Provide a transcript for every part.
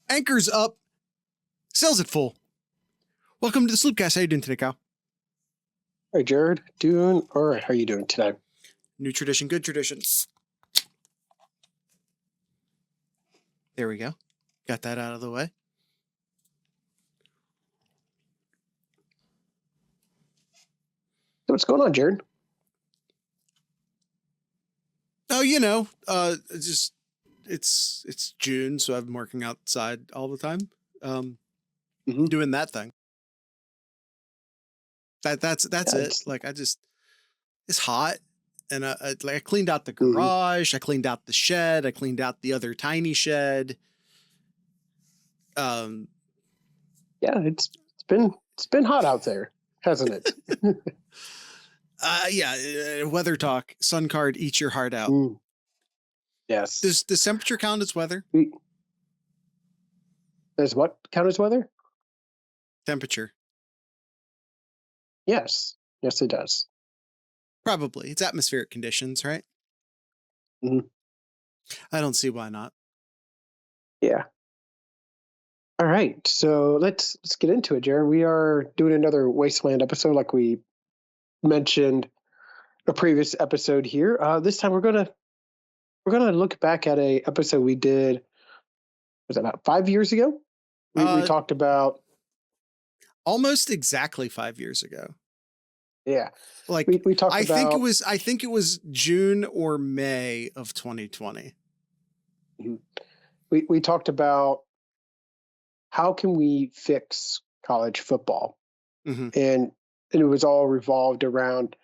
Anchor's up. Sails at full. Welcome to the Sloopcast. How you doing today, Kyle? Hey, Jared. Doing all right. How are you doing today? New tradition, good tradition. There we go. Got that out of the way. So what's going on, Jared? Oh, it's June, so I've been working outside all the time. Doing that thing. That's it. Like it's hot, and I cleaned out the garage, I cleaned out the shed, I cleaned out the other tiny shed. Yeah, it's been hot out there, hasn't it? Weather talk. Sun card, eat your heart out. Yes. Does temperature count as weather? Does what count as weather? Temperature. Yes, it does. Probably. It's atmospheric conditions, right? I don't see why not. Yeah. All right, so let's get into it, Jared. We are doing another Wasteland episode, like we mentioned a previous episode here. This time we're gonna look back at a episode we did. Was it about 5 years ago? We talked about almost exactly 5 years ago. Yeah, like we talked. I think it was June or May of 2020. We talked about how can we fix college football, and it was all revolved around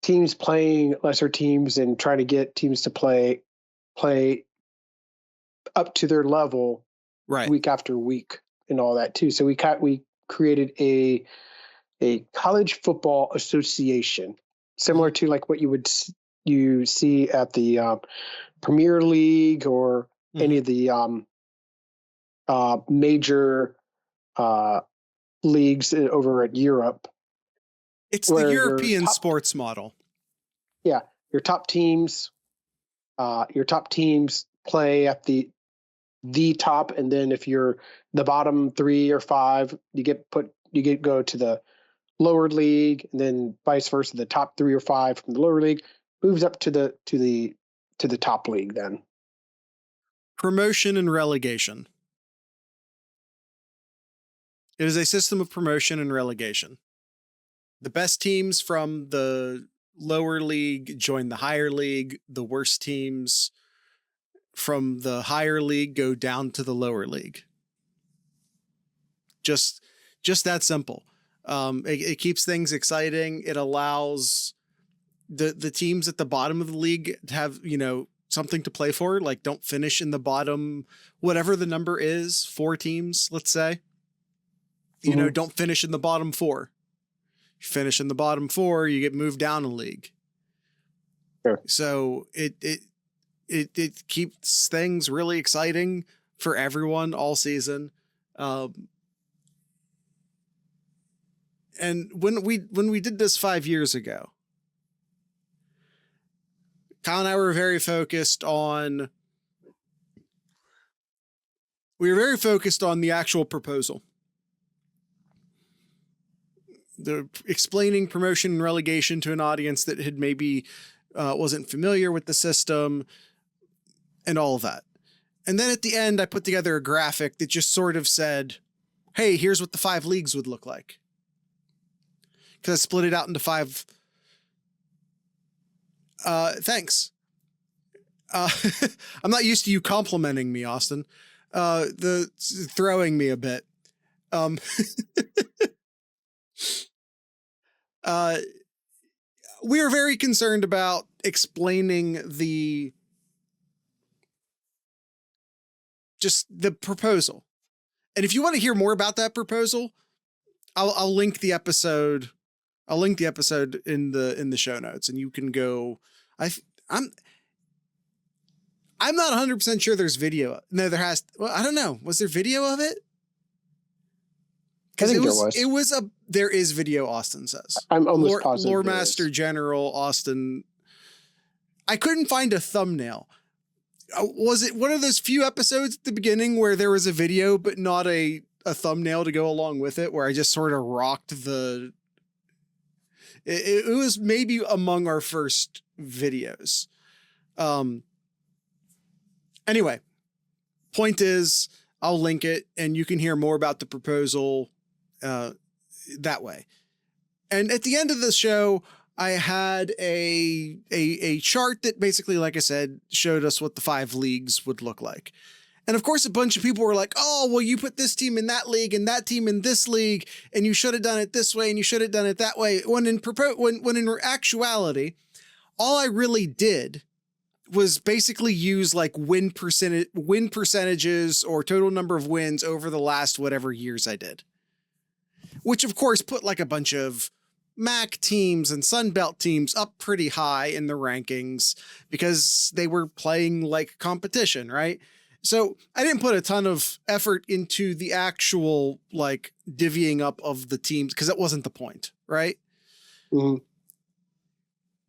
teams playing lesser teams and trying to get teams to play up to their level, right, week after week, and all that too. So we created a college football association, similar to like what you see at the Premier League or any of the major leagues over at Europe. It's the European sports model. Yeah, your top teams play at the top, and then if you're the bottom 3 or 5, you go to the lower league, and then vice versa. The top 3 or 5 from the lower league moves up to the top league. Then promotion and relegation. It is a system of promotion and relegation. The best teams from the lower league join the higher league. The worst teams from the higher league go down to the lower league. Just that simple. It keeps things exciting. It allows the teams at the bottom of the league to have, something to play for. Like, don't finish in the bottom, whatever the number is, 4 teams, let's say. Don't finish in the bottom 4. You finish in the bottom 4, you get moved down a league. Sure. So it keeps things really exciting for everyone all season. And when we did this 5 years ago, Kyle and I were very focused on the actual proposal. The explaining promotion and relegation to an audience that had maybe wasn't familiar with the system and all of that. And then at the end, I put together a graphic that just sort of said, hey, here's what the 5 leagues would look like. Because I split it out into 5. Thanks. I'm not used to you complimenting me, Austin. Throwing me a bit. We are very concerned about explaining the proposal. And if you want to hear more about that proposal, I'll link the episode. I'll link the episode in the show notes, and you can go. I'm not 100% sure there's video. No, there has. Well, I don't know. Was there video of it? I think there was. There is video, Austin says. I'm almost positive. Lore Master General Austin. I couldn't find a thumbnail. Was it one of those few episodes at the beginning where there was a video, but not a thumbnail to go along with it, where I just sort of rocked it was maybe among our first videos. Anyway, point is, I'll link it and you can hear more about the proposal that way. And at the end of the show, I had a chart that basically, like I said, showed us what the 5 leagues would look like. And of course, a bunch of people were like, oh, well, you put this team in that league and that team in this league, and you should have done it this way and you should have done it that way. When in actuality, all I really did was basically use like win percentages or total number of wins over the last whatever years I did. Which of course put like a bunch of MAC teams and Sunbelt teams up pretty high in the rankings because they were playing like competition, right? So I didn't put a ton of effort into the actual like divvying up of the teams because that wasn't the point, right? Mm-hmm.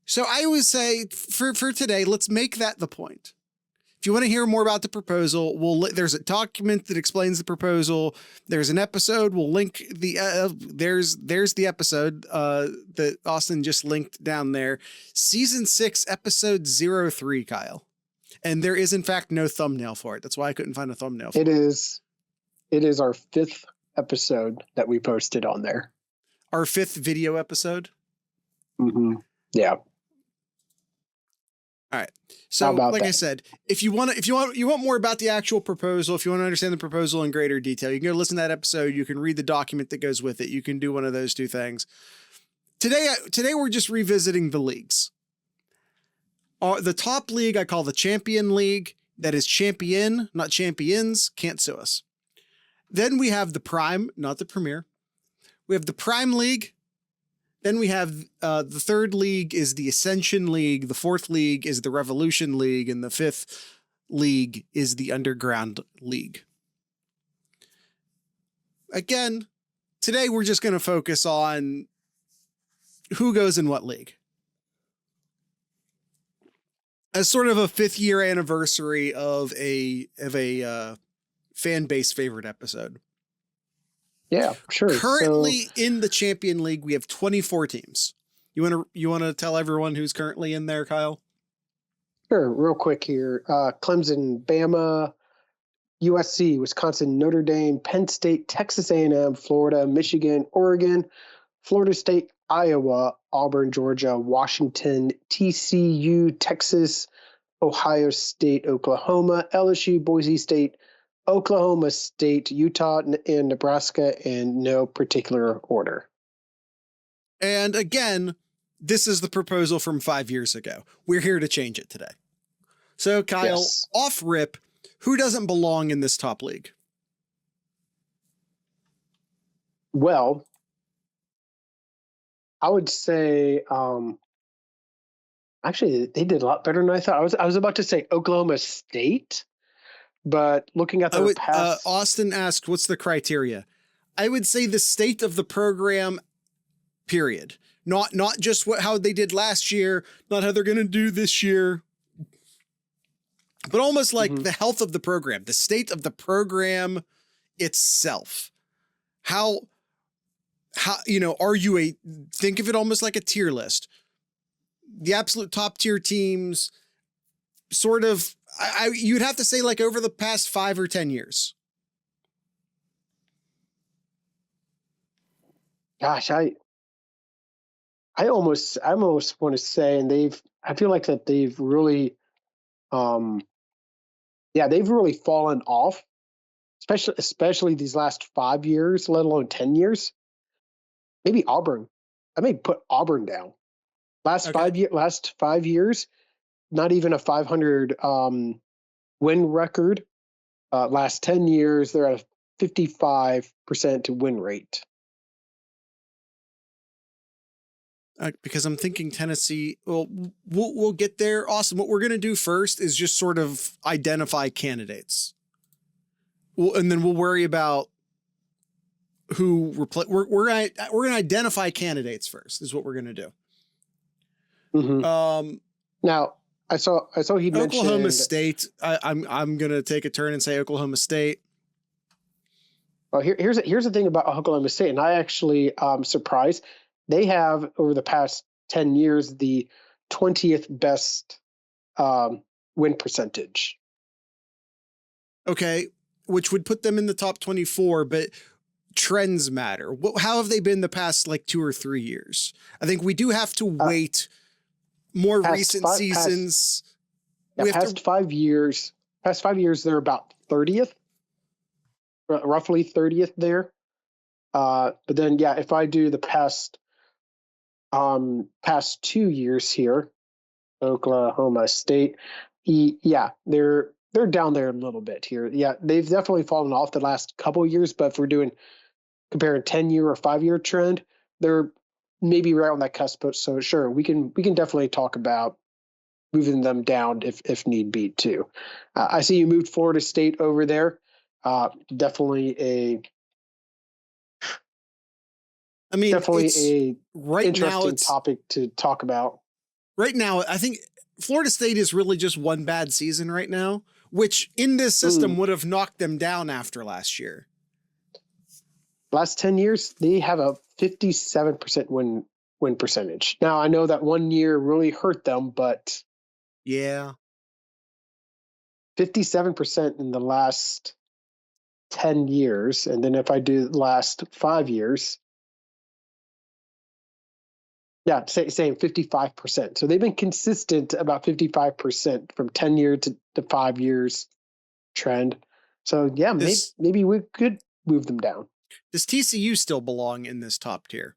So I always say for today, let's make that the point. If you want to hear more about the proposal, there's a document that explains the proposal. There's an episode. We'll link there's the episode that Austin just linked down there. Season 6, episode 03, Kyle. And there is in fact no thumbnail for it. That's why I couldn't find a thumbnail for it. It is our 5th episode that we posted on there. Our 5th video episode? Mm-hmm. Yeah. All right. So like I said, if you want more about the actual proposal, if you want to understand the proposal in greater detail, you can go listen to that episode. You can read the document that goes with it. You can do one of those two things. Today we're just revisiting the leagues. The top league I call the Champion League. That is champion, not champions. Can't sue us. Then we have the Prime, not the Premier. We have the Prime League. Then we have the 3rd league is the Ascension League. The 4th league is the Revolution League. And the 5th league is the Underground League. Again, today we're just going to focus on who goes in what league. As sort of a 5th year anniversary of a fan base favorite episode. Yeah, sure. Currently in the Champion League, we have 24 teams. You want to tell everyone who's currently in there, Kyle? Sure. Real quick here. Clemson, Bama, USC, Wisconsin, Notre Dame, Penn State, Texas A&M, Florida, Michigan, Oregon, Florida State, Iowa, Auburn, Georgia, Washington, TCU, Texas, Ohio State, Oklahoma, LSU, Boise State, Oklahoma State, Utah, and Nebraska in no particular order. And again, this is the proposal from 5 years ago. We're here to change it today. So Kyle, yes. Off rip, who doesn't belong in this top league? Well, I would say, actually, they did a lot better than I thought. I was about to say Oklahoma State, but looking at their past, Austin asked, "What's the criteria?" I would say the state of the program. Period. Not just how they did last year, not how they're going to do this year, but almost like the health of the program, the state of the program itself. How are you think of it almost like a tier list. The absolute top tier teams sort of, you'd have to say like over the past 5 or 10 years. Gosh, I almost want to say, and I feel like that they've really, they've really fallen off, especially these last 5 years, let alone 10 years. Maybe Auburn. I may put Auburn down. Last 5 years, not even a 500 win record. Last 10 years, they're at a 55% win rate. Because I'm thinking Tennessee. Well, we'll get there. Awesome. What we're going to do first is just sort of identify candidates. And then we'll worry about who we're going to identify candidates first is what we're going to do. Mm-hmm. Now, I saw he Oklahoma mentioned. State. I'm gonna take a turn and say Oklahoma State. Well, here's the thing about Oklahoma State, and I actually surprised. They have over the past 10 years the 20th best win percentage. Okay, which would put them in the top 24, but trends matter. How have they been the past like 2 or 3 years? I think we do have to wait more recent seasons. Past 5 years. Past 5 years, they're about 30th, roughly 30th there. But then, yeah, if I do the past 2 years here, Oklahoma State, yeah, they're down there a little bit here. Yeah, they've definitely fallen off the last couple of years, but if we're comparing 10-year or 5-year trend, they're maybe right on that cusp. So sure, we can definitely talk about moving them down if need be too. I see you moved Florida State over there. Definitely a right interesting topic to talk about. Right now, I think Florida State is really just one bad season right now, which in this system would have knocked them down after last year. Last 10 years, they have a 57% win percentage. Now, I know that 1 year really hurt them, but yeah, 57% in the last 10 years. And then if I do the last 5 years, yeah, saying 55%. So they've been consistent about 55% from 10 year to 5 years trend. So yeah, maybe we could move them down. Does TCU still belong in this top tier?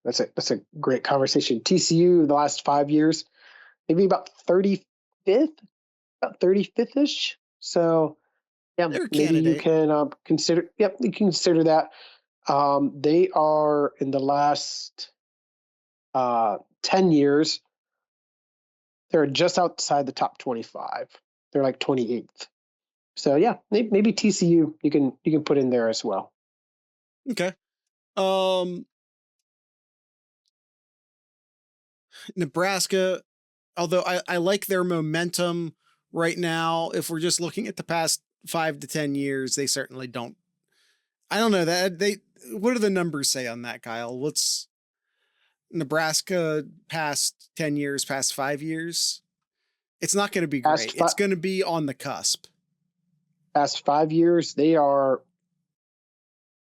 That's a great conversation. TCU the last 5 years, maybe about 35th, about 35th-ish. So yeah, maybe you can consider. Yep, you can consider that. They are in the last 10 years, they're just outside the top 25. They're like 28th. So yeah, maybe TCU you can put in there as well. Okay. Nebraska, although I like their momentum right now, if we're just looking at the past 5 to 10 years, they certainly don't. I don't know that what do the numbers say on that, Kyle? What's Nebraska past 10 years, past 5 years? It's not going to be great. It's going to be on the cusp. Past 5 years, they are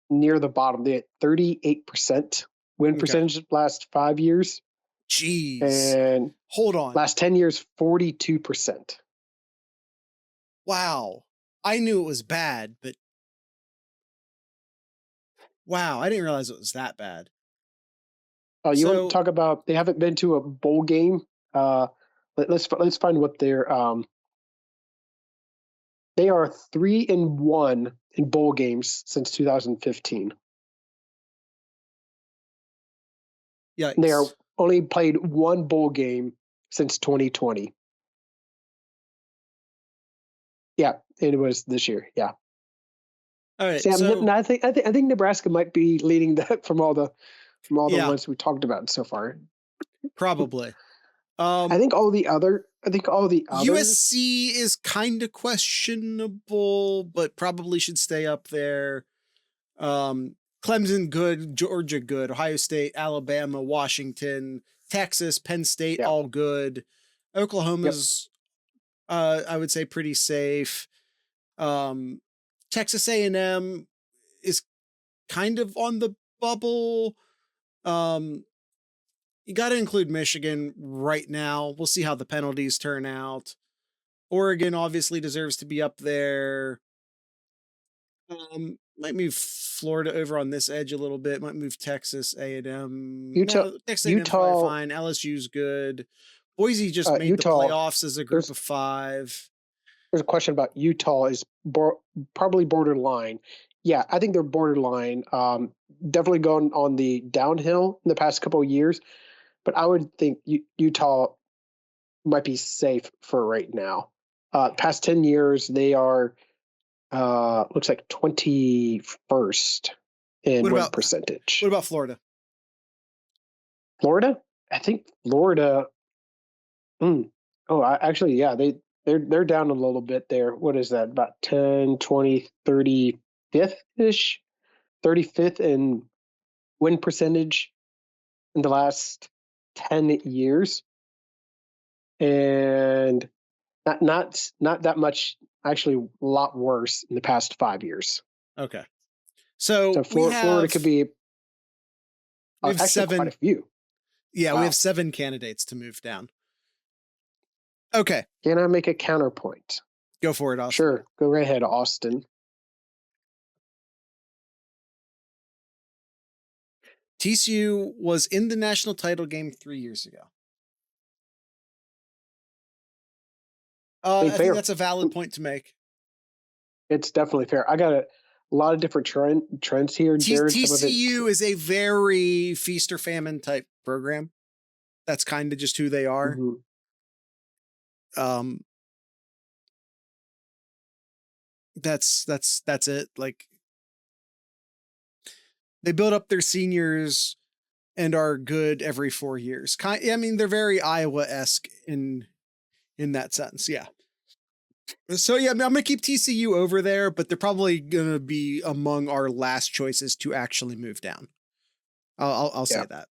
near the bottom. They had 38% win percentage last 5 years. Jeez. And hold on. Last 10 years, 42%. Wow. I knew it was bad, but wow, I didn't realize it was that bad. Oh, you want to talk about they haven't been to a bowl game? Let's find what they're they are 3-1 in bowl games since 2015. Yeah, they are only played one bowl game since 2020. Yeah, it was this year. Yeah. All right. Sam, so, I think Nebraska might be leading that from all the ones we talked about so far. Probably. I think all the others. USC is kind of questionable, but probably should stay up there. Clemson good, Georgia good, Ohio State, Alabama, Washington, Texas, Penn State, all good. Oklahoma's, I would say, pretty safe. Texas A&M is kind of on the bubble. You got to include Michigan right now. We'll see how the penalties turn out. Oregon obviously deserves to be up there. Might move Florida over on this edge a little bit. Might move Texas A&M. Texas A&M's probably fine. LSU's good. Boise just made the playoffs as a group of 5. There's a question about Utah is probably borderline. Yeah, I think they're borderline. Definitely going on the downhill in the past couple of years, but I would think Utah might be safe for right now. Past 10 years, they are looks like 21st in win percentage. What about Florida? Florida? I think Florida Actually, yeah, they're down a little bit there. What is that? About 10, 20, 35th-ish? 35th in win percentage in the last 10 years. And not that much, actually a lot worse in the past 5 years. Okay. So So Florida could be we have actually quite a few. Yeah, Wow. we have 7 candidates to move down. Okay. Can I make a counterpoint? Go for it, Austin. Sure. Go right ahead, Austin. TCU was in the national title game 3 years ago. I think that's a valid point to make. It's definitely fair. I got a lot of different trends here, Jared. TCU is a very feast or famine type program. That's kind of just who they are. Mm-hmm. That's it. Like, they build up their seniors and are good every 4 years. I mean, they're very Iowa-esque in that sense. Yeah. So yeah, I'm gonna keep TCU over there, but they're probably gonna be among our last choices to actually move down. I'll say that.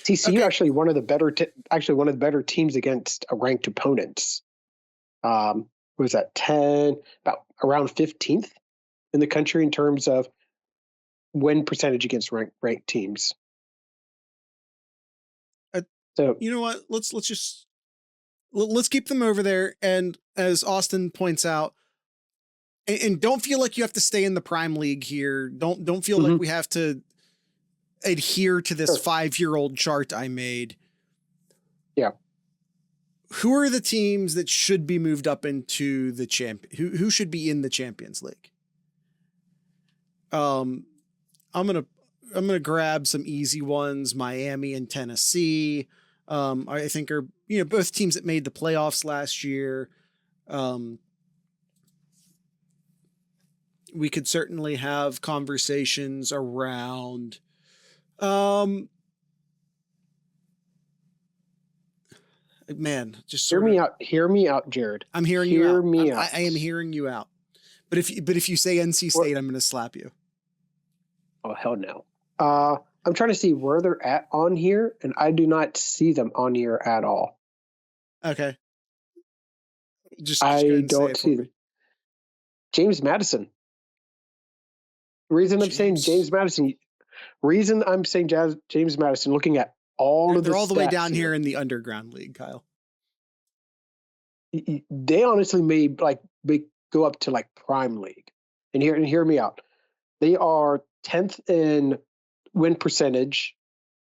TCU actually one of the better teams against ranked opponents. What was that 10? About around 15th in the country in terms of win percentage against ranked teams. So you know what? Let's keep them over there. And as Austin points out, and don't feel like you have to stay in the prime league here. Don't feel like we have to adhere to this 5-year-old chart I made. Yeah. Who are the teams that should be moved up into the who should be in the Champions League? I'm gonna grab some easy ones. Miami and Tennessee. I think are both teams that made the playoffs last year. We could certainly have conversations around. Man, just hear me out, Jared. I'm hearing you out. I am hearing you out. But if you say NC State, I'm going to slap you. Oh, hell no. I'm trying to see where they're at on here, and I do not see them on here at all. Okay. I don't see them. James Madison. Reason I'm saying James Madison, looking at they're all the way down here in the underground league, Kyle. They honestly may go up to prime league. And hear me out. They are 10th in win percentage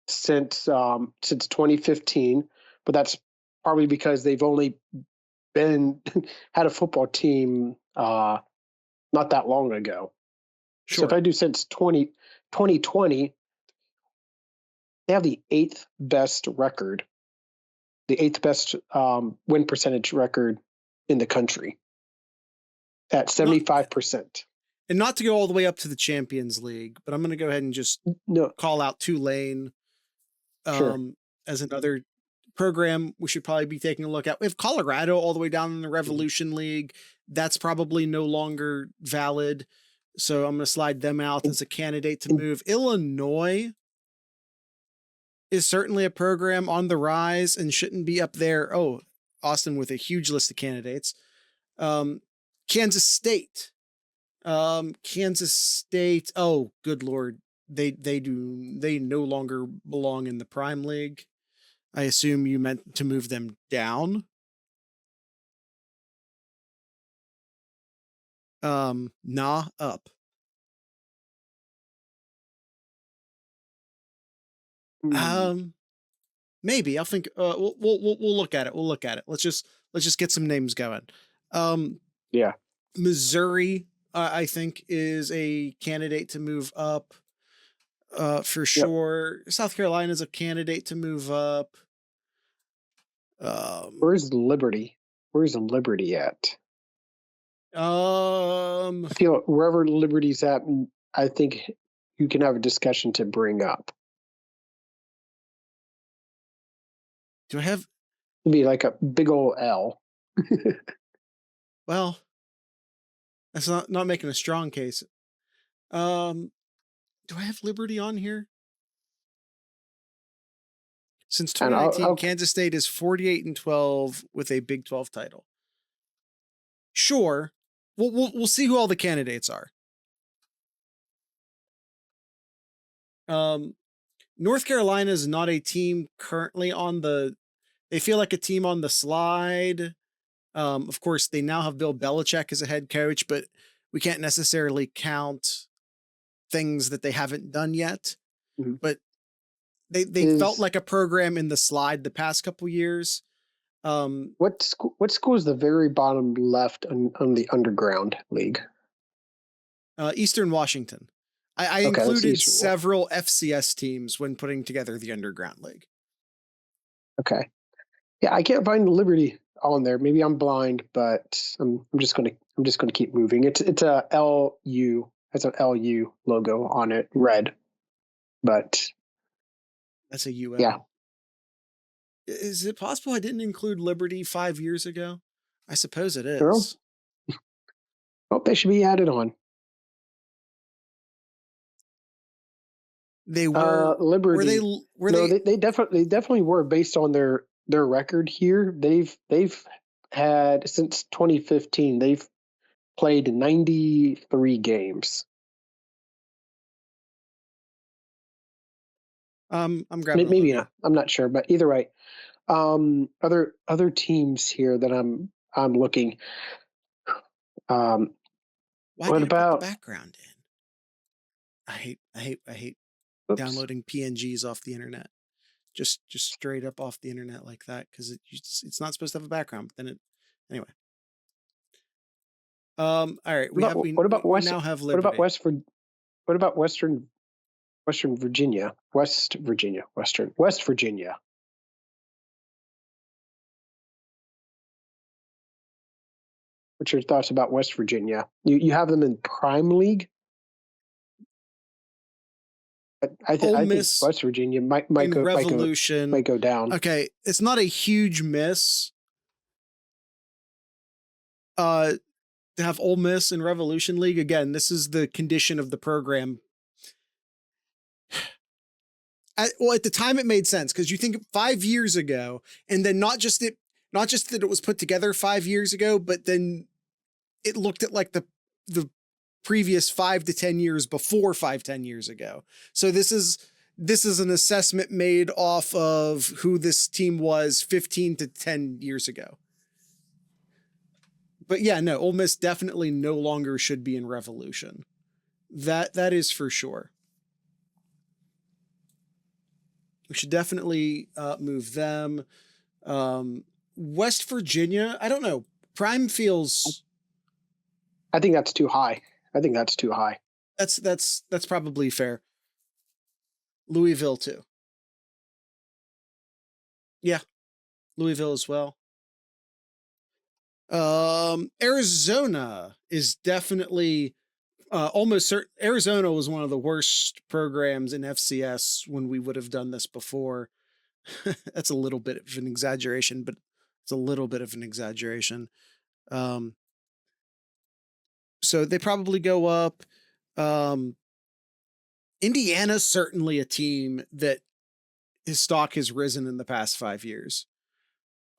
since 2015, but that's probably because they've only had a football team not that long ago. Sure. So if I do since 2020, they have the 8th best record, the 8th best win percentage record in the country at 75%. And not to go all the way up to the Champions League, but I'm going to go ahead and just call out Tulane as another program we should probably be taking a look at. We have Colorado all the way down in the Revolution League. That's probably no longer valid. So I'm going to slide them out as a candidate to move. Illinois is certainly a program on the rise and shouldn't be up there. Oh, Austin with a huge list of candidates. Kansas State. Oh, good Lord. They no longer belong in the prime league. I assume you meant to move them down. Nah, up. Maybe I'll think. We'll look at it. We'll look at it. Let's just get some names going. Yeah. Missouri, I think, is a candidate to move up. For sure. Yep. South Carolina is a candidate to move up. Where's Liberty? Where's Liberty at? I feel wherever Liberty's at, I think you can have a discussion to bring up. Do I have It'd be like a big old L. Well, that's not making a strong case. Do I have Liberty on here? Since And 2019, Kansas State is 48-12 with a Big 12 title. Sure, we'll see who all the candidates are. North Carolina is not a team currently on the. They feel like a team on the slide. Of course, they now have Bill Belichick as a head coach, but we can't necessarily count things that they haven't done yet. Mm-hmm. But they felt like a program in the slide the past couple years. What school is the very bottom left on the underground league? Eastern Washington. I included several FCS teams when putting together the underground league. Okay. Yeah, I can't find Liberty on there. Maybe I'm blind, but I'm just gonna keep moving. It's a LU. It's an LU logo on it, red. But that's a UM. Yeah. Is it possible I didn't include Liberty 5 years ago? I suppose it is. Well, they should be added on. They were Liberty. They definitely were based on their record here. They've had since 2015. They've played 93 games. I'm grabbing maybe not. I'm not sure, but either way, other teams here that I'm looking. Why what about put the background in? I hate Oops. downloading PNGs off the internet. Just straight up off the internet like that, because it's not supposed to have a background. But then it anyway. All right. We now have Liberty. What about West Virginia? West Virginia. What's your thoughts about West Virginia? You have them in Prime League? I think West Virginia might go down. Okay, it's not a huge miss. To have Ole Miss in Revolution League again. This is the condition of the program. At the time it made sense, because you think 5 years ago, and then not just that it was put together 5 years ago, but then it looked at like the previous 5 to 10 years before 5-10 years ago. So this is an assessment made off of who this team was 15 to 10 years ago. But yeah, no, Ole Miss definitely no longer should be in Revolution. That is for sure. We should definitely move them. West Virginia, I don't know. Prime feels. I think that's too high. That's probably fair. Louisville too. Yeah, Louisville as well. Arizona is definitely almost certain. Arizona was one of the worst programs in FCS when we would have done this before. That's a little bit of an exaggeration, but it's a little bit of an exaggeration. So they probably go up. Indiana's certainly a team that his stock has risen in the past 5 years.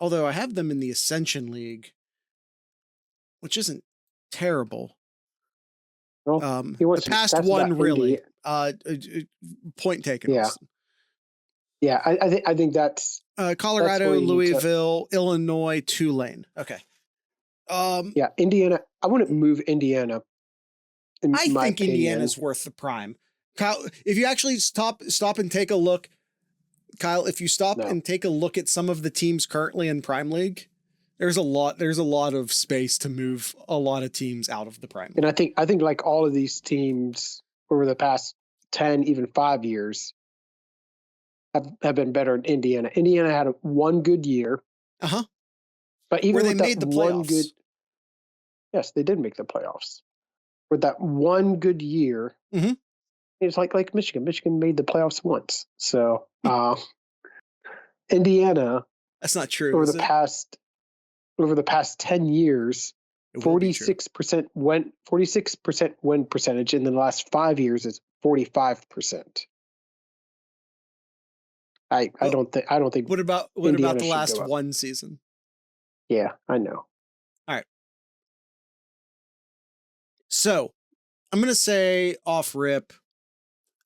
Although I have them in the Ascension League, which isn't terrible. Well, the past one really. Point taken. Yeah. Austin. Yeah, I think that's Colorado, Louisville, Illinois, Tulane. Okay. Yeah, Indiana. I wouldn't move Indiana. I think Indiana's worth the prime. Kyle, if you actually stop and take a look, Kyle, if you stop and take a look at some of the teams currently in Prime League, there's a lot of space to move a lot of teams out of the Prime League. And I think like all of these teams over the past 10, even 5 years have been better in Indiana. Indiana had one good year. Uh-huh. But even where they with made the playoffs. Yes, they did make the playoffs. With that one good year, it's like Michigan. Michigan made the playoffs once. So Indiana That's not true, over is the it? past 10 years, It will be true. 46% win percentage. In the last 5 years is 45%. I don't think What about Indiana the should last go up. one season? Yeah, I know. All right. So I'm gonna say off rip,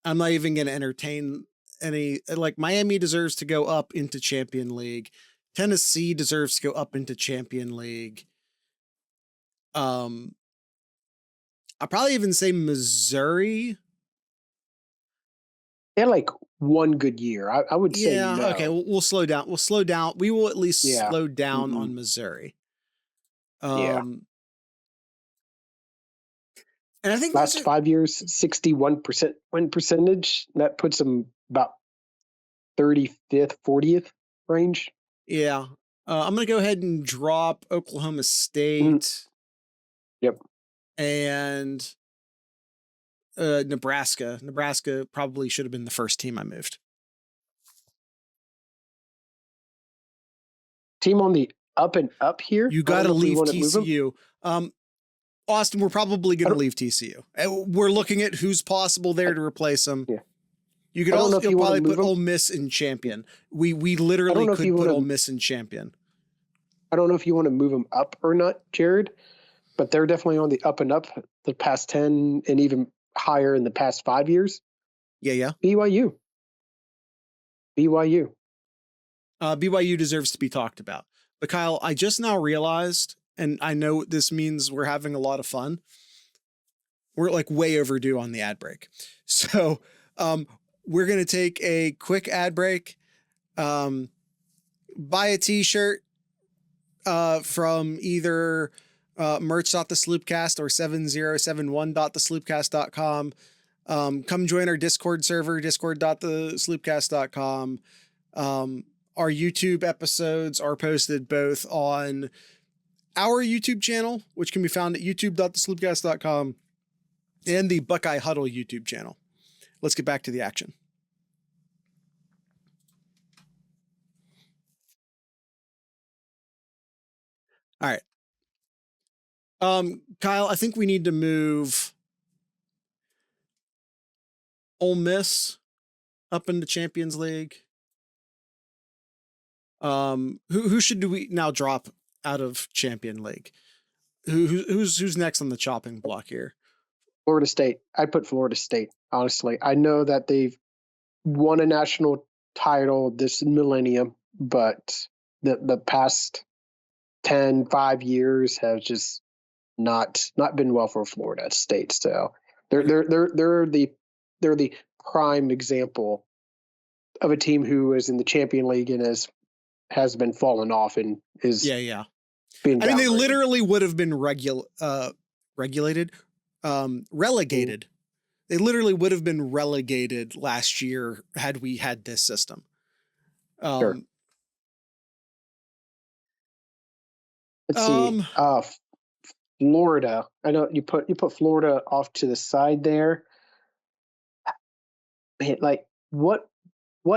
I'm not even gonna entertain any, like, Miami deserves to go up into Champion League. Tennessee deserves to go up into Champion League. I'll probably even say Missouri. They had like one good year. I would say Yeah, no. okay, we'll slow down. We'll slow down. We will at least Yeah. slow down Mm-mm. on Missouri. Yeah. And I think Last 5 years, 61% win percentage. That puts them about 35th, 40th range. Yeah. I'm going to go ahead and drop Oklahoma State. Yep. And Nebraska. Nebraska probably should have been the first team I moved. Team on the up and up here. You got to leave TCU. Austin, we're probably going to leave TCU. We're looking at who's possible there to replace them. Yeah. You could also probably put Ole Miss in champion. We literally could put Ole Miss in champion. I don't know if you want to move them up or not, Jared, but they're definitely on the up and up the past 10 and even higher in the past 5 years. Yeah. BYU. BYU deserves to be talked about. But Kyle, I just now realized, and I know this means we're having a lot of fun, we're like way overdue on the ad break. So we're going to take a quick ad break, buy a t-shirt from either merch.thesloopcast or 7071.thesloopcast.com. Come join our Discord server, discord.thesloopcast.com. Our YouTube episodes are posted both on our YouTube channel, which can be found at youtube.thesloopcast.com, and the Buckeye Huddle YouTube channel. Let's get back to the action. All right. Kyle, I think we need to move Ole Miss up into Champions League. Who should we now drop out of Champion League? Who's next on the chopping block here? Florida State. I'd put Florida State, honestly. I know that they've won a national title this millennium, but the past 5 years have just not been well for Florida State. So they're the prime example of a team who is in the Champion League and has been falling off and is being. I mean, they literally would have been relegated. They literally would have been relegated last year had we had this system. Sure. Let's see. Florida. I know you put Florida off to the side there. Man, like what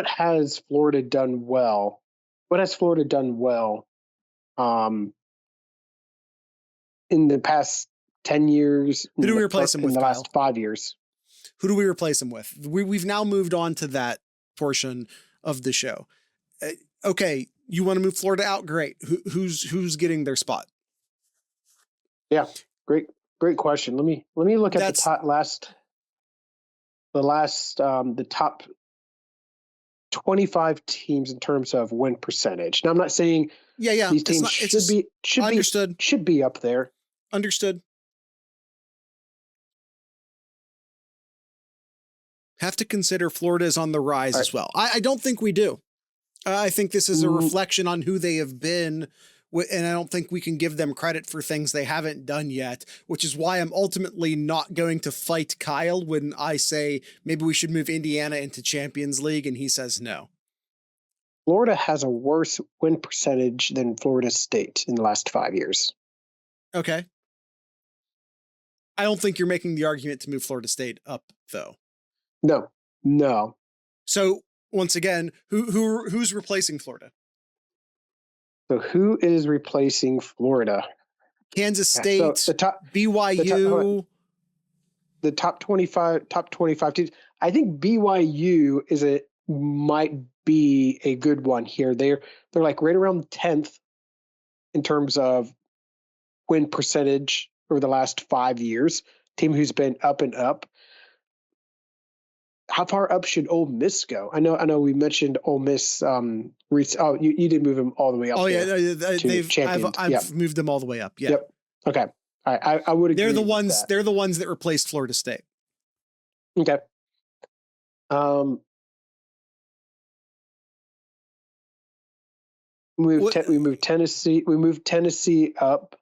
has Florida done well? What has Florida done well in the past 10 years? Who do we replace them with, in the Kyle? last 5 years? Who do we replace them with? We've now moved on to that portion of the show. Okay, you want to move Florida out? Great. Who's getting their spot? Yeah, great question. Let me look at the top 25 teams in terms of win percentage. Now, I'm not saying these teams should be up there. Understood. Have to consider Florida is on the rise as well. I don't think we do. I think this is a reflection on who they have been, and I don't think we can give them credit for things they haven't done yet, which is why I'm ultimately not going to fight Kyle when I say maybe we should move Indiana into Champions League, and he says no. Florida has a worse win percentage than Florida State in the last 5 years. Okay. I don't think you're making the argument to move Florida State up, though. No. So once again, who's replacing Florida? So who is replacing Florida? Kansas So State, the top BYU. the top 25 teams. I think BYU might be a good one here. They're like right around 10th in terms of win percentage over the last 5 years. Team who's been up and up. How far up should Ole Miss go? I know we mentioned Ole Miss. You did move them all the way up. Oh yeah, I've Yep. moved them all the way up. Yeah. Yep. Okay. I would agree. They're the with ones. that. They're the ones that replaced Florida State. Okay. We moved Tennessee. We moved Tennessee up.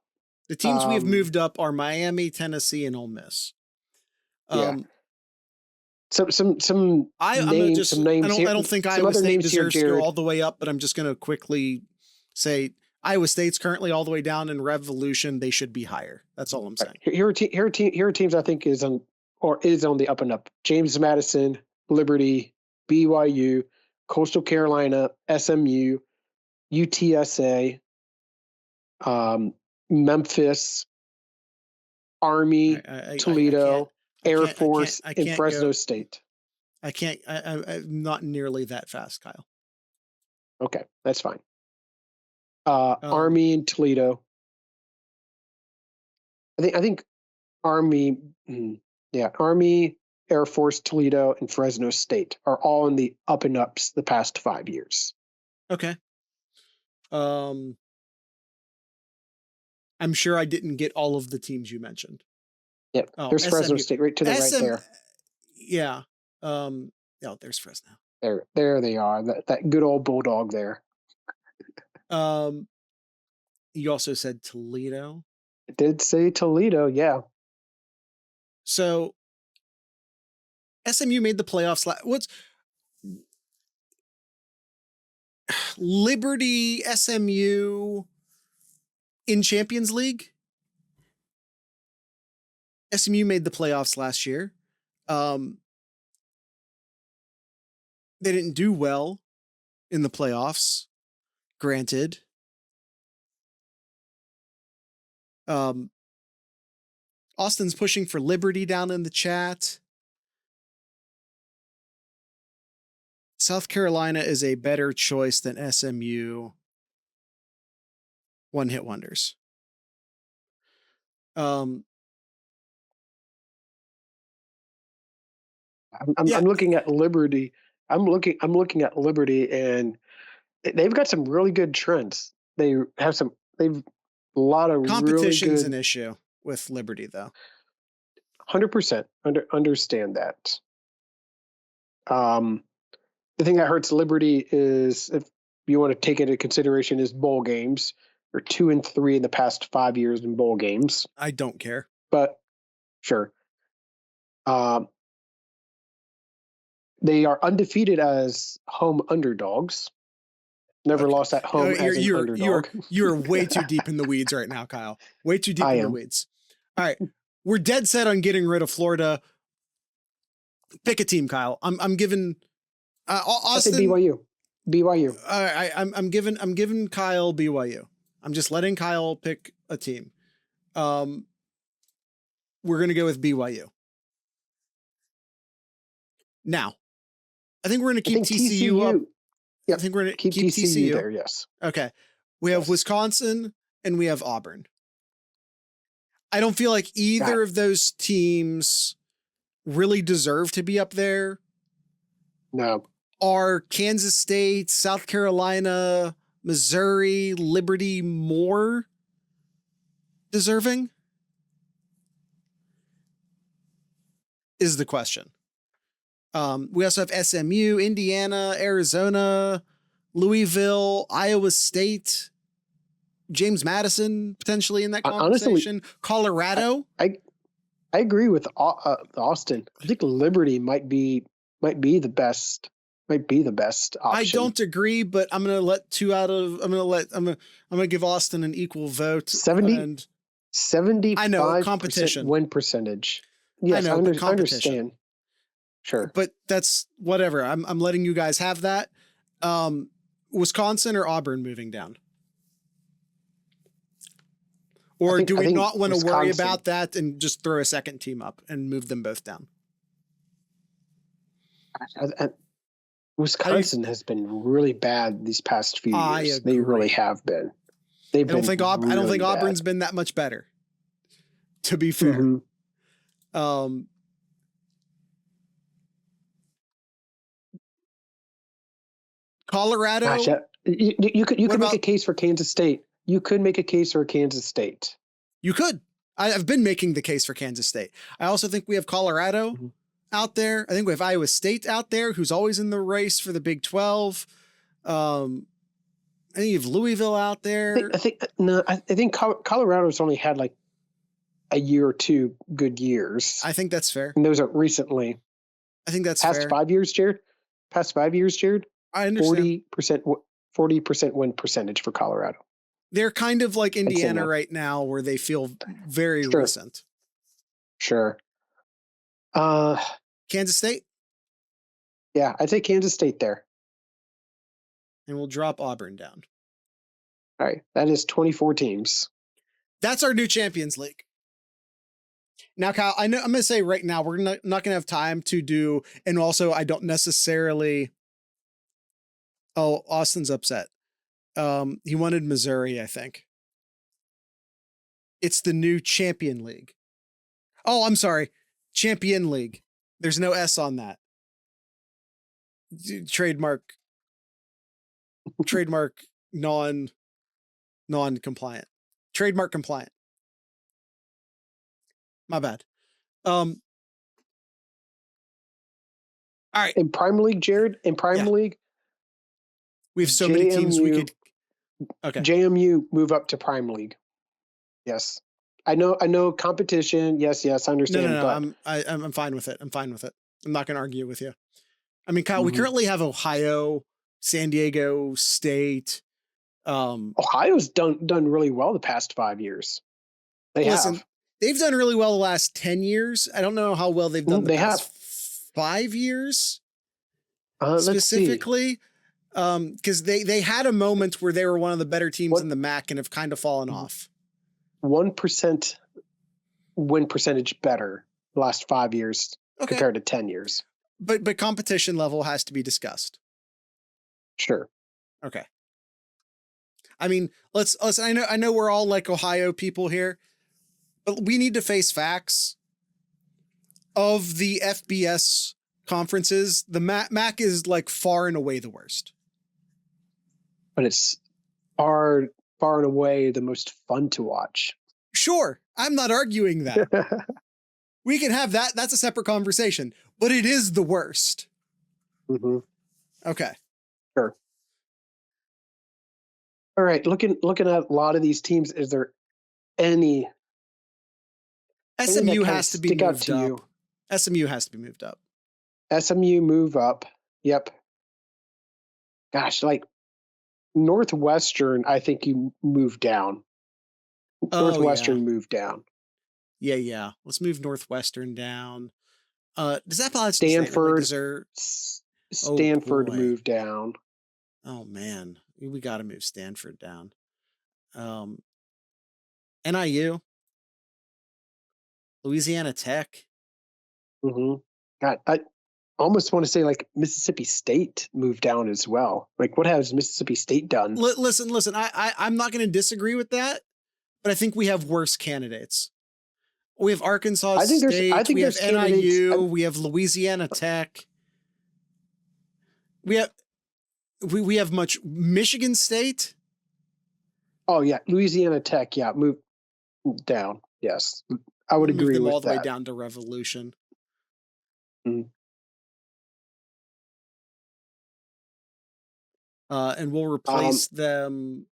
The teams we have moved up are Miami, Tennessee, and Ole Miss. Yeah. Some names. I don't think Iowa State deserves to go all the way up, but I'm just going to quickly say Iowa State's currently all the way down in Revolution. They should be higher. That's all I'm saying. Here are teams I think is on the up and up. James Madison, Liberty, BYU, Coastal Carolina, SMU, UTSA, Memphis, Army, Toledo, Air Force, and Fresno State. I'm not nearly that fast, Kyle. Okay, that's fine. Army and Toledo. I think Army, Army, Air Force, Toledo, and Fresno State are all in the up and ups the past 5 years. Okay. I'm sure I didn't get all of the teams you mentioned. Yep. There's Fresno State right to the right there. Yeah. There's Fresno. There they are. That good old Bulldog there. You also said Toledo. I did say Toledo, yeah. So SMU made the playoffs. What's Liberty SMU in Champions League? SMU made the playoffs last year. They didn't do well in the playoffs, granted. Austin's pushing for Liberty down in the chat. South Carolina is a better choice than SMU. One-hit wonders. I'm looking at Liberty. I'm looking at Liberty, and they've got some really good trends. They've a lot of competition's really good, an issue with Liberty, though. 100% understand that. The thing that hurts Liberty is, if you want to take it into consideration, is bowl games. They're 2-3 in the past 5 years in bowl games. I don't care, but sure. They are undefeated as home underdogs. Never lost at home as an underdog. You're way too deep in the weeds right now, Kyle. Way too deep in the weeds. All right. We're dead set on getting rid of Florida. Pick a team, Kyle. I'm giving Austin. I say BYU. I'm giving Kyle BYU. I'm just letting Kyle pick a team. We're gonna go with BYU. Now, I think we're gonna keep TCU up. Yep. I think we're gonna keep TCU there. Yes. Okay. We have Wisconsin and we have Auburn. I don't feel like either of those teams really deserve to be up there. No. Are Kansas State, South Carolina, Missouri, Liberty more deserving? Is the question. We also have SMU, Indiana, Arizona, Louisville, Iowa State, James Madison potentially in that conversation. Honestly, Colorado. I agree with Austin. I think Liberty might be the best. Might be the best option. I don't agree, but I'm gonna let I'm gonna give Austin an equal vote. 75% I know competition win percentage. Yes, I understand. Sure, but that's whatever. I'm letting you guys have that. Wisconsin or Auburn moving down? Or do we not want to worry Wisconsin. about that and just throw a second team up and move them both down? Wisconsin has been really bad these past few years. They really have been. I don't think Auburn's been that much better, to be fair. Mm-hmm. Colorado. Gosh, you could make a case for Kansas State. You could make a case for Kansas State. You could. I've been making the case for Kansas State. I also think we have Colorado out there. I think we have Iowa State out there, who's always in the race for the Big 12. I think you have Louisville out there. I think Colorado's only had like a year or two good years. I think that's fair. And those are recently. I think that's past fair. 5 years, Jared. Past 5 years, Jared. I understand. 40% win percentage for Colorado. They're kind of like Indiana right now, where they feel very recent. Sure. Kansas State? Yeah, I'd say Kansas State there. And we'll drop Auburn down. All right. That is 24 teams. That's our new Champions League. Now, Kyle, I'm going to say right now, we're not going to have time to do, and also I don't necessarily. Oh, Austin's upset. He wanted Missouri, I think. It's the new Champion League. Oh, I'm sorry. Champion League. There's no S on that. Trademark non-compliant. Trademark compliant. My bad. All right. In Prime League, Jared, League, we have so many teams we could. Okay. JMU move up to Prime League. Yes. I know competition. Yes, I understand. No. I'm fine with it. I'm not going to argue with you. I mean, Kyle, we currently have Ohio, San Diego State. Ohio's done really well the past 5 years. They've done really well the last 10 years. I don't know how well they've done the past 5 years. Specifically. Because they had a moment where they were one of the better teams in the MAC and have kind of fallen off. 1% win percentage better the last 5 years compared to 10 years. But competition level has to be discussed. Sure. Okay. I mean, let's I know we're all like Ohio people here, but we need to face facts. Of the FBS conferences, the MAC is like far and away the worst. But it's far and away the most fun to watch. Sure. I'm not arguing that. We can have that. That's a separate conversation, but it is the worst. Mm-hmm. Okay. Sure. All right. Looking at a lot of these teams, is there any SMU has to be moved up. SMU has to be moved up. SMU move up. Yep. Gosh, like Northwestern, I think you move down. Northwestern move down. Yeah. Let's move Northwestern down. Does that apply to Stanford? Stanford move down. Oh man, we got to move Stanford down. NIU, Louisiana Tech. Mm-hmm. God, I almost want to say like Mississippi State moved down as well. Like, what has Mississippi State done? Listen. I'm not going to disagree with that, but I think we have worse candidates. We have Arkansas State. We have NIU. We have Louisiana Tech. We have much Michigan State. Oh yeah, Louisiana Tech. Yeah, move down. Yes, I would agree with that. All the way down to Revolution. Mm. And we'll replace them.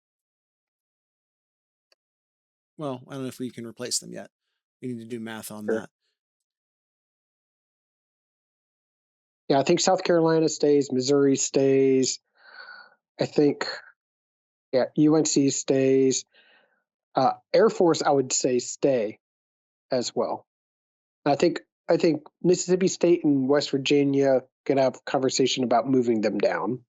Well, I don't know if we can replace them yet. We need to do math on that. Yeah, I think South Carolina stays. Missouri stays. I think, UNC stays. Air Force, I would say, stay as well. I think Mississippi State and West Virginia could have a conversation about moving them down.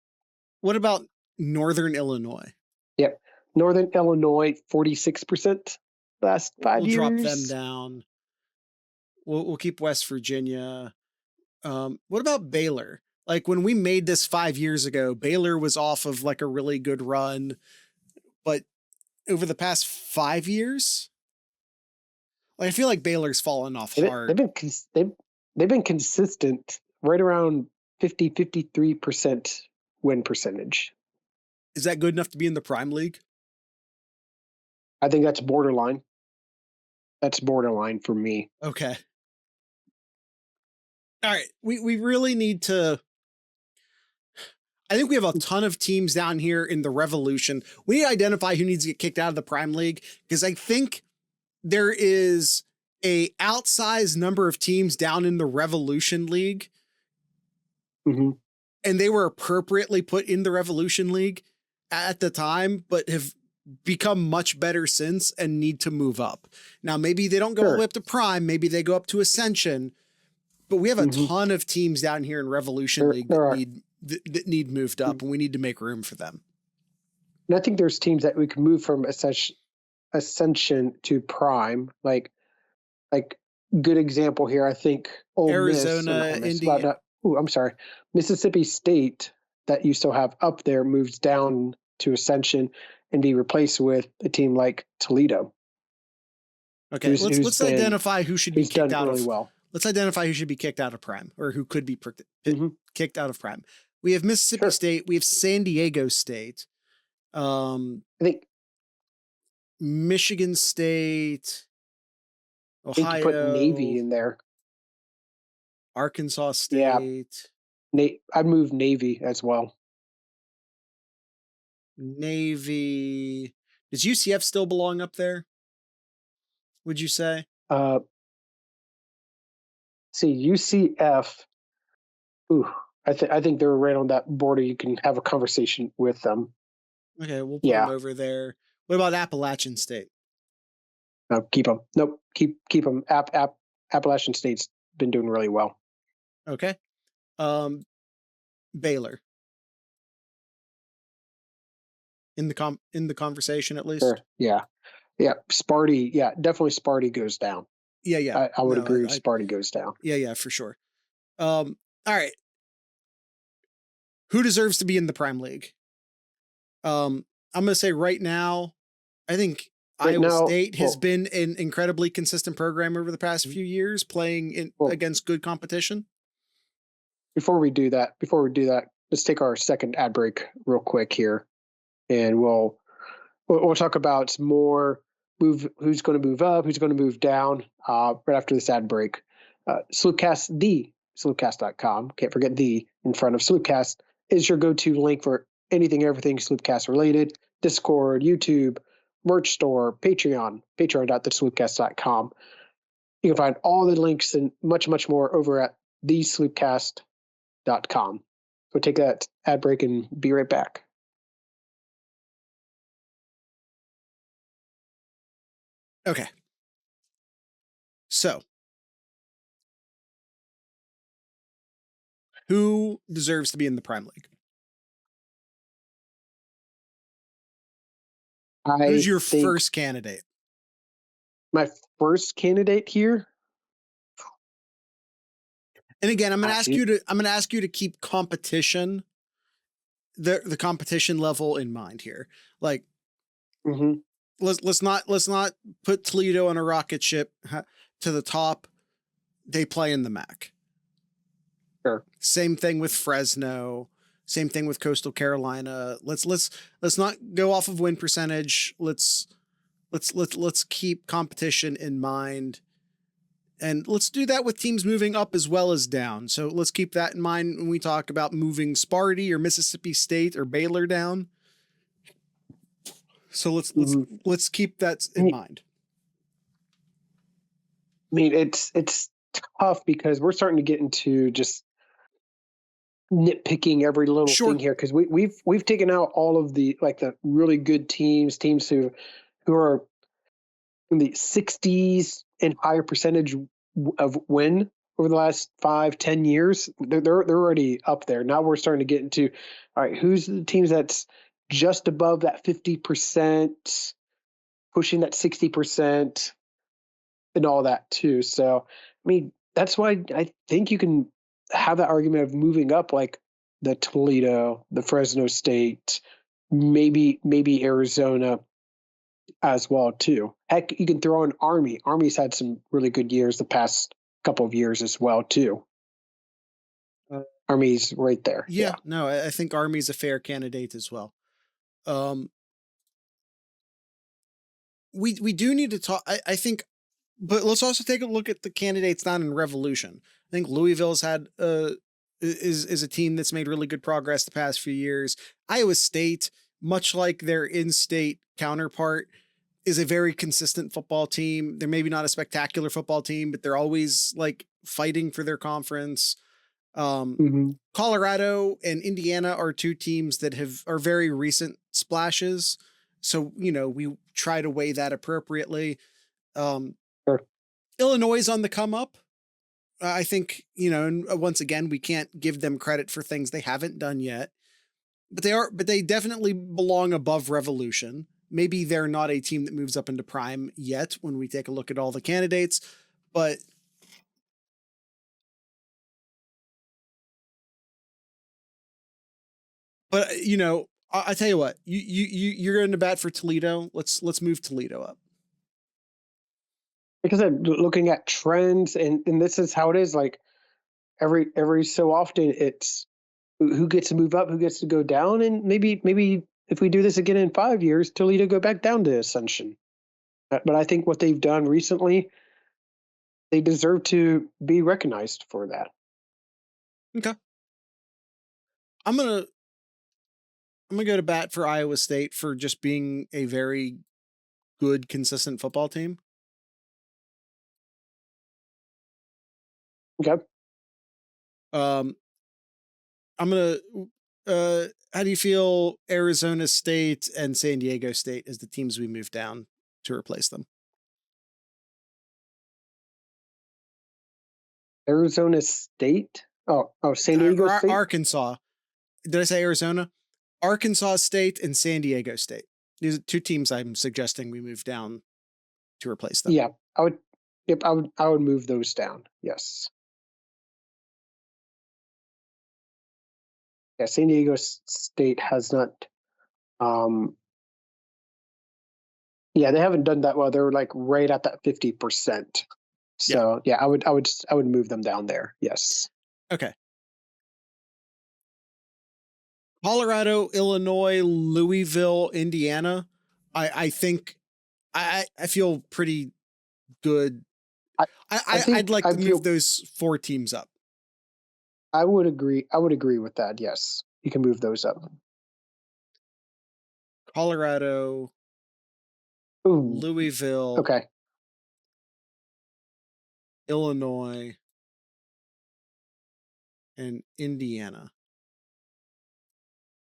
What about Northern Illinois? Yep. Northern Illinois, 46%. last 5 We'll years. drop them down. We'll keep West Virginia. What about Baylor? Like when we made this 5 years ago, Baylor was off of like a really good run, but over the past 5 years, like I feel like Baylor's fallen off hard. They've been consistent, right around 53% win percentage. Is that good enough to be in the Prime League? I think that's borderline. That's borderline for me. Okay. All right. We really need to. I think we have a ton of teams down here in the Revolution. We need to identify who needs to get kicked out of the Prime League because I think there is a outsized number of teams down in the Revolution League. Mm-hmm. And they were appropriately put in the Revolution League at the time, but have become much better since and need to move up. Now, maybe they don't go all the way up to Prime. Maybe they go up to Ascension. But we have a ton of teams down here in Revolution League that need moved up, and we need to make room for them. And I think there's teams that we can move from Ascension to Prime. Like good example here, I think Arizona, Indiana. I'm sorry. Mississippi State that you still have up there moves down to Ascension and be replaced with a team like Toledo. Okay, let's identify who should be kicked out of. Well. Let's identify who should be kicked out of Prime or who could be kicked out of Prime. We have Mississippi State. We have San Diego State. I think Michigan State. Ohio. I think you put Navy in there. Arkansas State. Yeah. I'd move Navy as well. Navy. Does UCF still belong up there? Would you say? See, UCF. I think they're right on that border. You can have a conversation with them. Okay, we'll put them over there. What about Appalachian State? No, keep them. Nope, keep them. Appalachian State's been doing really well. Okay. Baylor. In the conversation at least. Sure. Yeah. Sparty. Yeah, definitely. Sparty goes down. Yeah. I would agree. Sparty goes down. Yeah, for sure. All right. Who deserves to be in the Prime League? I'm going to say right now, I think Iowa State has been an incredibly consistent program over the past few years, playing against good competition. Before we do that, let's take our second ad break real quick here, and we'll talk about some more who's going to move up, who's going to move down right after this ad break. Sloopcast, sloopcast.com, can't forget the in front of Sloopcast, is your go-to link for anything, everything Sloopcast related. Discord, YouTube, merch store, patreon.thesloopcast.com. You can find all the links and much, much more over at thesloopcast.com. So take that ad break and be right back. Okay. So, who deserves to be in the Prime League? Who's your first candidate? My first candidate here. And again, I'm going to ask you to keep competition, the competition level in mind here. Like, let's not put Toledo on a rocket ship to the top. They play in the MAC. Sure. Same thing with Fresno. Same thing with Coastal Carolina. Let's not go off of win percentage. Let's keep competition in mind. And let's do that with teams moving up as well as down. So let's keep that in mind when we talk about moving Sparty or Mississippi State or Baylor down. So let's keep that in mind. I mean, it's tough because we're starting to get into just nitpicking every little thing here, because we've taken out all of the really good teams who are in the 60s and higher percentage of win over the last 5-10 years. They're already up there. Now we're starting to get into, all right, who's the teams that's just above that 50% pushing that 60% and all that too. So, I mean, that's why I think you can have that argument of moving up, like the Toledo, the Fresno State, maybe Arizona as well too. Heck, you can throw in Army. Army's had some really good years the past couple of years as well too. Army's right there. Yeah, no, I think Army's a fair candidate as well. We do need to talk. I think, but let's also take a look at the candidates not in Revolution. I think Louisville's had is a team that's made really good progress the past few years. Iowa State, much like their in-state counterpart, is a very consistent football team. They're maybe not a spectacular football team, but they're always like fighting for their conference. Colorado and Indiana are two teams that are very recent splashes. So, we try to weigh that appropriately. Sure. Illinois is on the come up. I think, and once again, we can't give them credit for things they haven't done yet, but they definitely belong above Revolution. Maybe they're not a team that moves up into prime yet when we take a look at all the candidates, but I tell you what, you're going to bat for Toledo. Let's move Toledo up. Because I'm looking at trends, and this is how it is. Like every so often, it's who gets to move up, who gets to go down, and maybe if we do this again in 5 years, Toledo go back down to Ascension. But I think what they've done recently, they deserve to be recognized for that. Okay. I'm gonna go to bat for Iowa State for just being a very good, consistent football team. Okay. I'm gonna. How do you feel Arizona State and San Diego State as the teams we move down to replace them? Arizona State. Oh, San Diego State. Arkansas. Did I say Arizona? Arkansas State and San Diego State. These are two teams I'm suggesting we move down to replace them. Yeah, I would. Yep, I would move those down. Yes. Yeah, San Diego State has not. Yeah, they haven't done that well. They're like right at that 50%. So yeah, I would move them down there. Yes. Okay. Colorado, Illinois, Louisville, Indiana. I think I feel pretty good. I'd like to move those four teams up. I would agree. I would agree with that. Yes, you can move those up. Colorado, Louisville, okay, Illinois, and Indiana.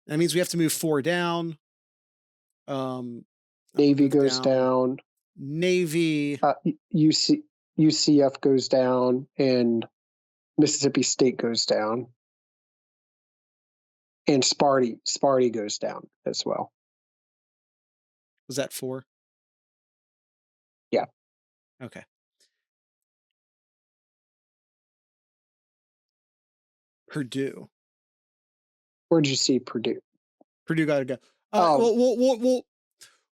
That means we have to move four down. Navy goes down. Navy. UCF goes down, and Mississippi State goes down, and Sparty goes down as well. Was that four? Yeah. Okay. Purdue. Where'd you see Purdue? Purdue got to go. Well,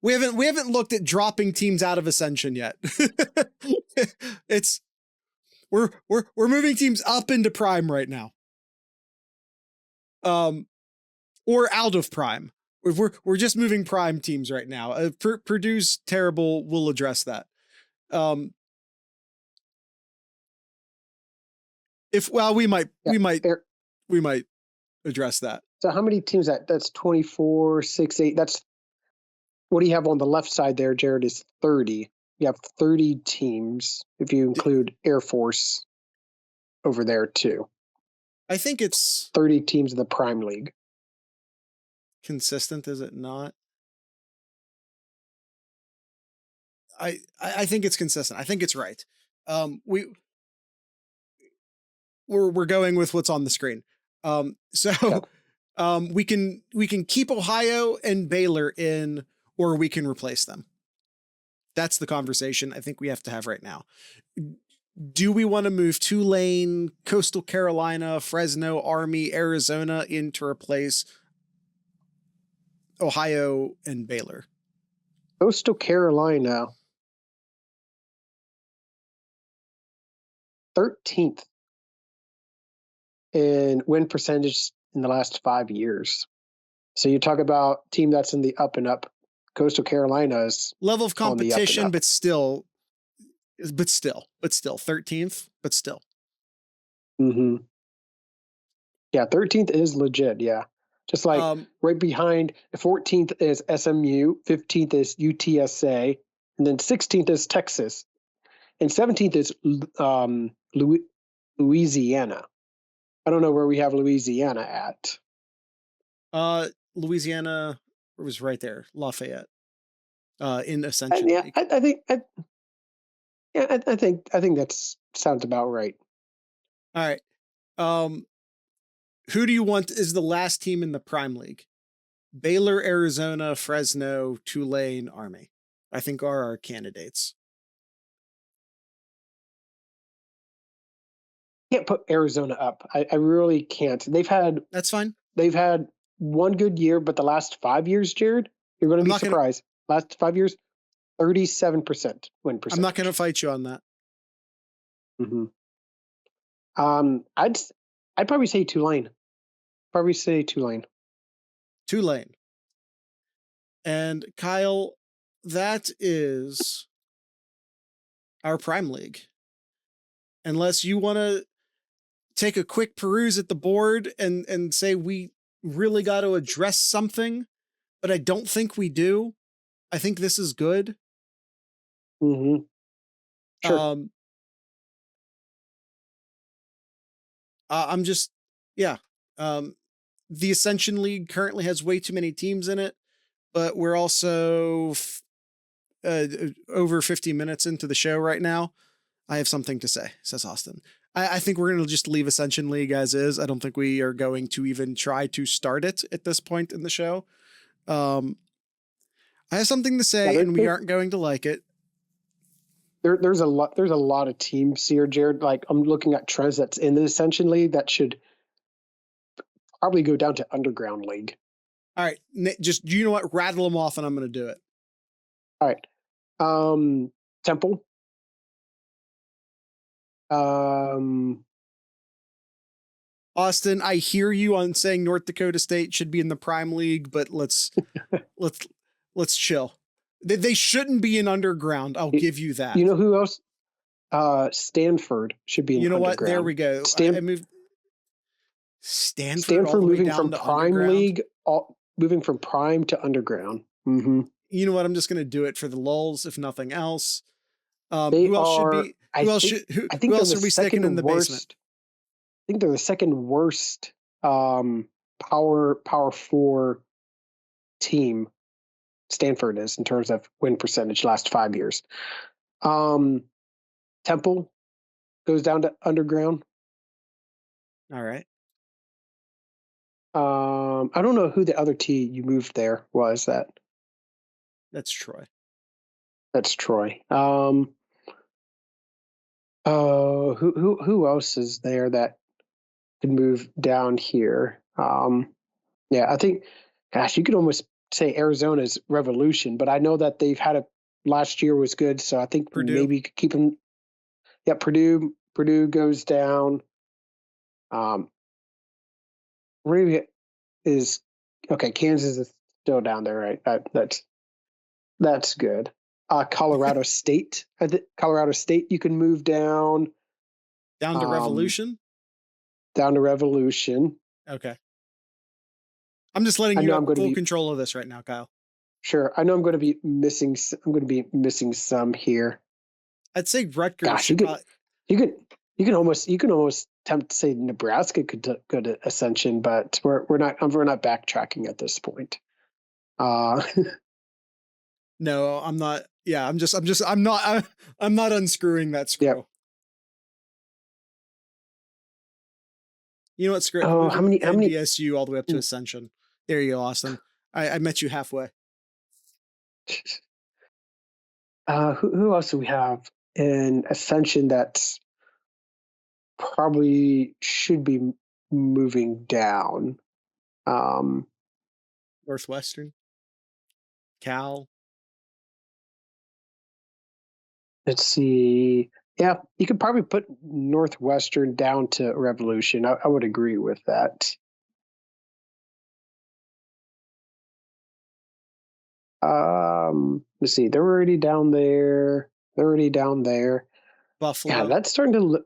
we haven't looked at dropping teams out of Ascension yet. We're moving teams up into prime right now. Or out of prime. We're just moving prime teams right now. Purdue's terrible. We'll address that. We might address that. So how many teams that's 24, 6, 8. That's what do you have on the left side there, Jared, is 30. You have 30 teams if you include Air Force over there too. I think it's 30 teams in the Prime League. Consistent, is it not? I think it's consistent. I think it's right. We're going with what's on the screen. We can keep Ohio and Baylor in, or we can replace them. That's the conversation I think we have to have right now. Do we want to move Tulane, Coastal Carolina, Fresno, Army, Arizona in to replace Ohio and Baylor? Coastal Carolina, 13th in win percentage in the last 5 years. So you talk about team that's in the up and up. Coastal Carolina's level of competition, but still 13th, but still. Mm-hmm. Yeah, 13th is legit. Yeah. Just like right behind, 14th is SMU, 15th is UTSA, and then 16th is Texas, and 17th is Louisiana. I don't know where we have Louisiana at. Louisiana was right there, Lafayette, in Ascension League. I think that sounds about right. All right. Who do you want is the last team in the Prime League? Baylor, Arizona, Fresno, Tulane, Army, I think are our candidates. Can't put Arizona up. I really can't. That's fine. They've had one good year, but the last 5 years, Jared, you're going to be surprised. Last 5 years, 37% win percentage. I'm not going to fight you on that. Mm-hmm. I'd probably say Tulane. Tulane. And Kyle, that is our Prime League. Unless you want to take a quick peruse at the board and say we really got to address something, but I don't think we do. I think this is good. Mm-hmm. Sure. I'm just, yeah. The Ascension League currently has way too many teams in it, but we're also over 50 minutes into the show right now. I have something to say, says Austin. I think we're going to just leave Ascension League as is. I don't think we are going to even try to start it at this point in the show. I have something to say, and we aren't going to like it. There's a lot of teams here, Jared. Like, I'm looking at trends that's in the Ascension League that should probably go down to Underground League. All right, just, you know what? Rattle them off, and I'm going to do it. All right. Temple. Austin, I hear you on saying North Dakota State should be in the Prime League, but let's chill. They shouldn't be in Underground. I'll give you that. You know who else? Stanford should be in Underground. What? There we go. I moved Stanford moving from Prime League, moving from Prime to Underground. Mm-hmm. You know what? I'm just going to do it for the lulls, if nothing else. Who else should be sticking in the basement? I think they're the second worst Power 4 team. Stanford is in terms of win percentage last 5 years. Temple goes down to Underground. All right. I don't know who the other T you moved there was. That's Troy. Who else is there that could move down here? Yeah, I think, gosh, you could almost say Arizona's Revolution, but I know that they've had last year was good, so I think Purdue. Maybe you could keep them. Yeah, Purdue goes down. Really is okay. Kansas is still down there, right? That's good. Colorado State. Colorado State, you can move down. Down to Revolution? Down to Revolution. Okay. I'm just letting you have full control of this right now, Kyle. Sure. I know I'm going to be missing some here. I'd say Rutgers. Gosh, you can almost attempt to say Nebraska could go to Ascension, but we're not backtracking at this point. No, I'm not. Yeah, I'm not unscrewing that screw. Yep. You know what? Screw it. Oh, how many NDSU all the way up to Ascension. There you go, Austin. I met you halfway. Who else do we have in Ascension that's probably should be moving down? Um, Northwestern, Cal. let's see. Yeah, you could probably put Northwestern down to Revolution. I would agree with that. Let's see. They're already down there. They're already down there. Yeah, Buffalo, that's starting to look.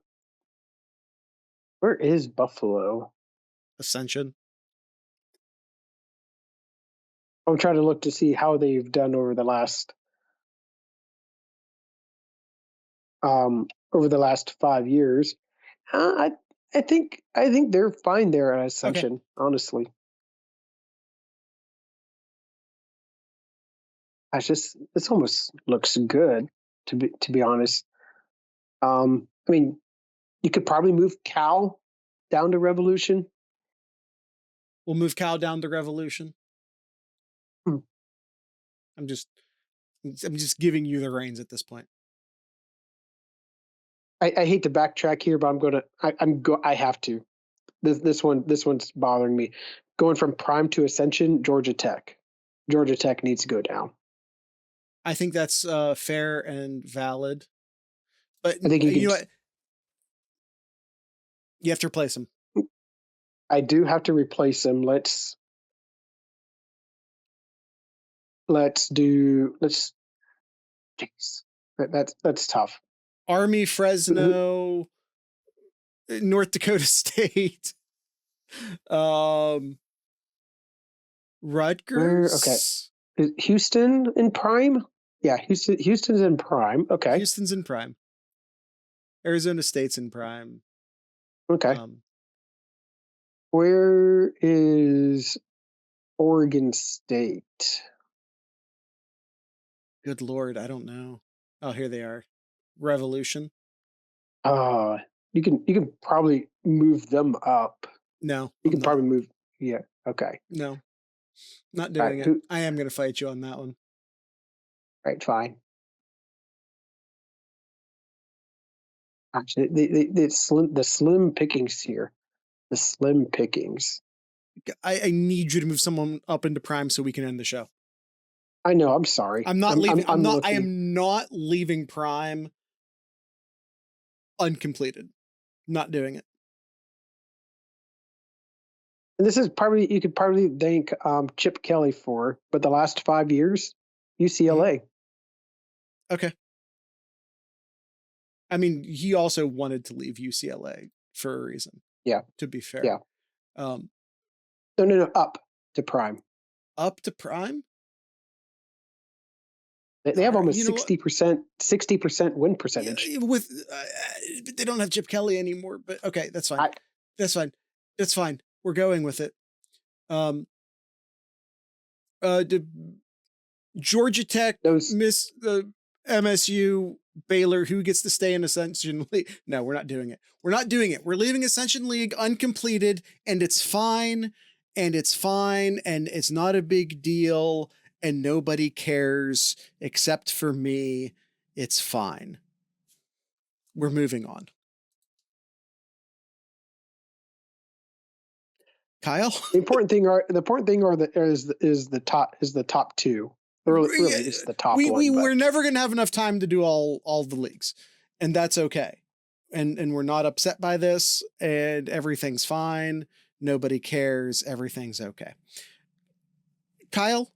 Where is Buffalo? Ascension. I'm trying to look to see how they've done over the last 5 years. I think they're fine there at Okay. Ascension. Honestly, this almost looks good to be honest. I mean, you could probably move Cal down to Revolution. We'll move Cal down to Revolution. Hmm. I'm just giving you the reins at this point. I hate to backtrack here, but I have to. This one's bothering me. Going from Prime to Ascension, Georgia Tech. Georgia Tech needs to go down. I think that's fair and valid. But I think you know what? You have to replace him. I do have to replace him. Let's do. Jeez, that's tough. Army, Fresno, North Dakota State, Rutgers. Okay. Is Houston in Prime? Yeah, Houston's in Prime. Okay. Houston's in Prime. Arizona State's in Prime. Okay. Where is Oregon State? Good Lord, I don't know. Oh, here they are. Revolution. You can probably move them up. No, You can probably move. Yeah. Okay. No, not doing it. I am going to fight you on that one. Right. Fine. Actually, the slim pickings here. The slim pickings. I need you to move someone up into Prime so we can end the show. I know. I'm sorry. I'm not leaving. I am not leaving Prime uncompleted. Not doing it. And this is probably you could probably thank Chip Kelly for, but the last 5 years, UCLA. Okay. I mean, he also wanted to leave UCLA for a reason. Yeah. To be fair. Yeah. No. Up to Prime. Up to Prime? They have almost 60% win percentage. With they don't have Chip Kelly anymore, but okay, that's fine. That's fine. That's fine. We're going with it. Georgia Tech, MSU, Baylor, who gets to stay in Ascension League? No, we're not doing it. We're not doing it. We're leaving Ascension League uncompleted, and it's fine, and it's not a big deal, and nobody cares except for me. It's fine. We're moving on. Kyle? The important thing is the top two. Really, it's the top one. We're never going to have enough time to do all the leagues, and that's okay. And we're not upset by this, and everything's fine. Nobody cares. Everything's okay. Kyle,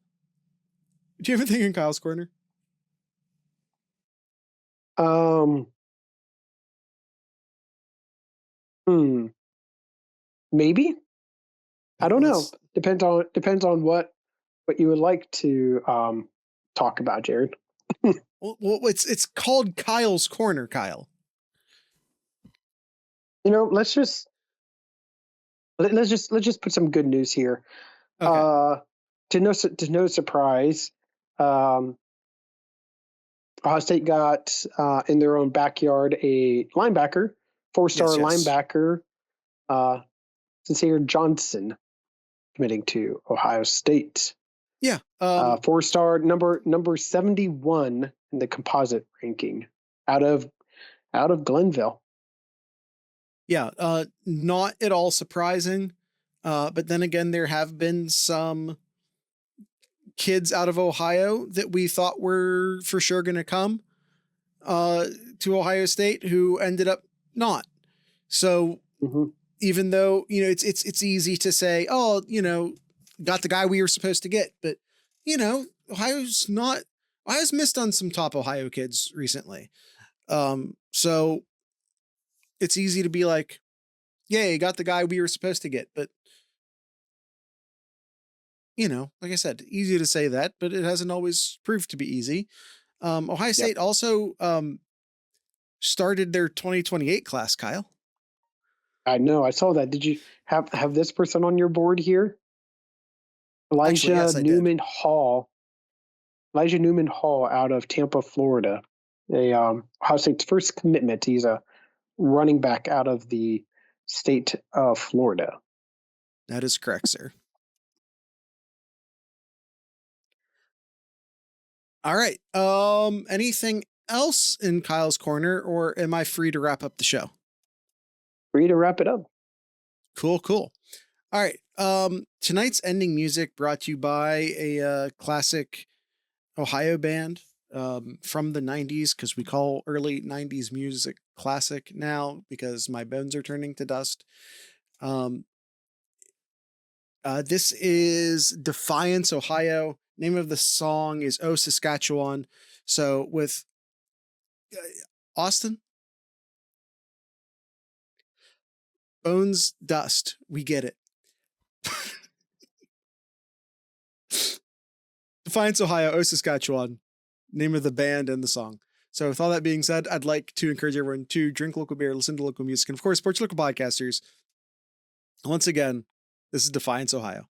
do you have anything in Kyle's corner? Maybe. I don't know. Depends on what you would like to talk about, Jared. Well, it's called Kyle's Corner, Kyle. Let's just put some good news here. Okay. To no surprise, Ohio State got in their own backyard a linebacker, 4-star linebacker, Sincere Johnson, committing to Ohio State. Yeah. 4-star, number 71 in the composite ranking, out of Glenville. Yeah. Not at all surprising. But then again, there have been some kids out of Ohio that we thought were for sure going to come to Ohio State who ended up not. So Mm-hmm. even though, it's easy to say, oh, got the guy we were supposed to get, but Ohio's missed on some top Ohio kids recently. So it's easy to be like, yeah, you got the guy we were supposed to get, but like I said, easy to say that, but it hasn't always proved to be easy. Ohio Yep. State also started their 2028 class, Kyle. I know. I saw that. Did you have this person on your board here? Actually, yes, I did. Elijah Newman Hall out of Tampa, Florida. Ohio State's first commitment. He's a running back out of the state of Florida. That is correct, sir. All right. Anything else in Kyle's corner, or am I free to wrap up the show? Free to wrap it up. Cool. All right. Tonight's ending music brought to you by a classic Ohio band from the 90s, because we call early 90s music classic now because my bones are turning to dust. This is Defiance, Ohio. Name of the song is Oh Saskatchewan. So with Austin, bones, dust, we get it. Defiance, Ohio, Oh Saskatchewan. Name of the band and the song. So with all that being said, I'd like to encourage everyone to drink local beer, listen to local music, and of course, support your local podcasters. Once again, this is Defiance, Ohio.